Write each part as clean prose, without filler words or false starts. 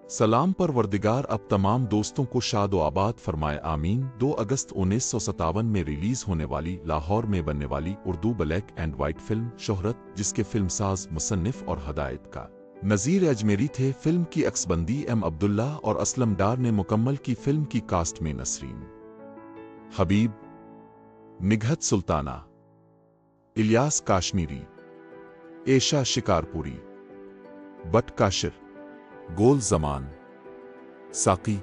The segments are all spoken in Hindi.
सलाम परवरदिगार अब तमाम दोस्तों को शाद व आबाद फरमाए आमीन। 2 अगस्त 1957 में रिलीज होने वाली लाहौर में बनने वाली Urdu black and white film शोहरत, जिसके फिल्मसाज, मुसन्निफ और हदायतकार नज़ीर अजमेरी थे। फिल्म की अक्सबंदी एम अब्दुल्ला और असलम डार ने मुकम्मल की। फिल्म की कास्ट में नसरीन हबीब, निघत सुल्ताना, इलियास काश्मीरी, एशा शिकारपुरी, बट काशिर, गोल जमान, साकी,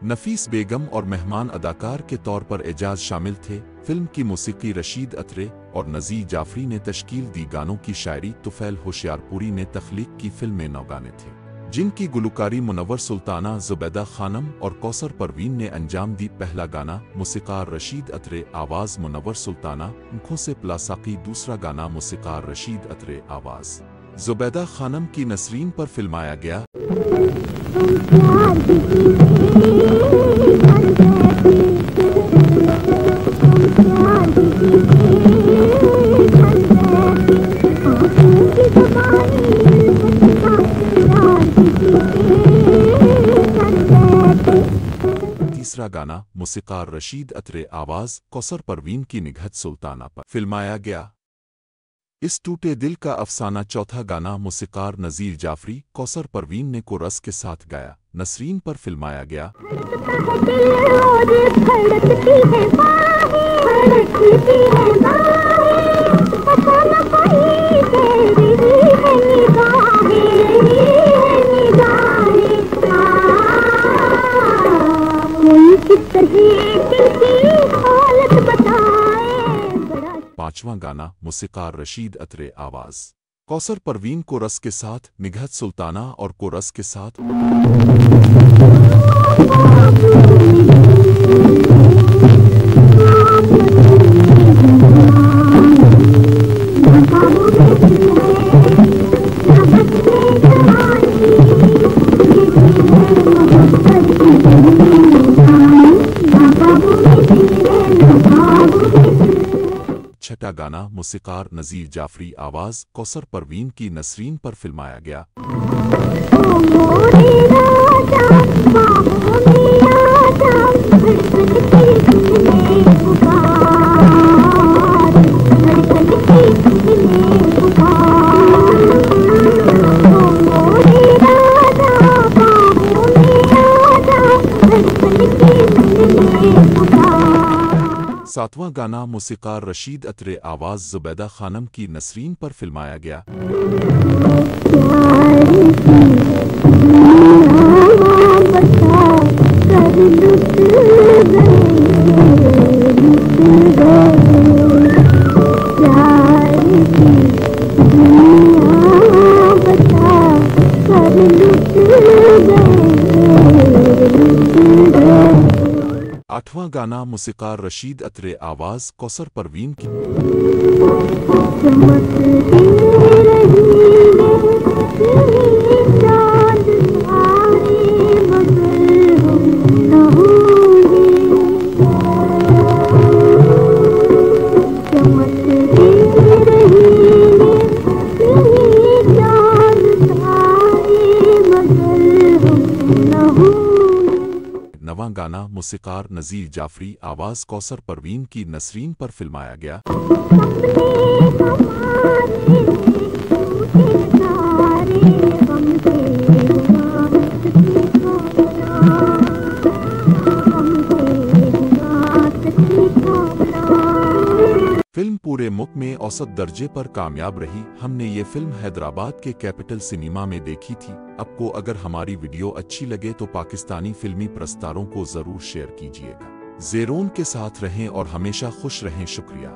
नफीस बेगम और मेहमान अदाकार के तौर पर एजाज शामिल थे। फिल्म की मौसीकी रशीद अत्रे और नज़ीर जाफरी ने तश्कील दी। गानों की शायरी तुफैल होशियारपुरी ने तख्लीक की। फिल्म में 9 गाने थे, जिनकी गुलकारी मुनव्वर सुल्ताना, जुबैदा खानम और कौसर परवीन ने अंजाम दी। पहला गाना मौसीकार रशीद अत्रे, आवाज़ मुनव्वर सुल्ताना, आँखों से प्लासाकी। दूसरा गाना मौसीकार रशीद अत्रे, आवाज़ जुबैदा खानम की नसरीन पर फिल्माया गया। तीसरा गाना मौसीकार रशीद अत्रे, आवाज़ कौसर परवीन की निघत सुल्ताना पर फिल्माया गया। इस टूटे दिल का अफसाना। चौथा गाना मौसीकार नज़ीर जाफरी, कौसर परवीन ने कोरस के साथ गाया। नसरीन पर फिल्माया गया। पांचवां गाना मौसीकार रशीद अत्रे, आवाज़ कौसर परवीन, कोरस के साथ निघत सुल्ताना और कोरस के साथ। छठा गाना मौसीकार नज़ीर जाफरी, आवाज़ कौसर परवीन की नसरीन पर फिल्माया गया। सातवां गाना मौसीकार रशीद अत्रे, आवाज़ जुबैदा खानम की नसरीन पर फिल्माया गया। आठवां गाना मौसीकार रशीद अत्रे, आवाज़ कौसर परवीन की। नवां गाना मौसीकार नज़ीर जाफरी, आवाज़ कौसर परवीन की नसरीन पर फिल्माया गया। फिल्म पूरे मुल्क में औसत दर्जे पर कामयाब रही। हमने ये फिल्म हैदराबाद के कैपिटल सिनेमा में देखी थी। आपको अगर हमारी वीडियो अच्छी लगे तो पाकिस्तानी फिल्मी प्रस्तारों को ज़रूर शेयर कीजिएगा। ज़ेरोन के साथ रहें और हमेशा खुश रहें। शुक्रिया।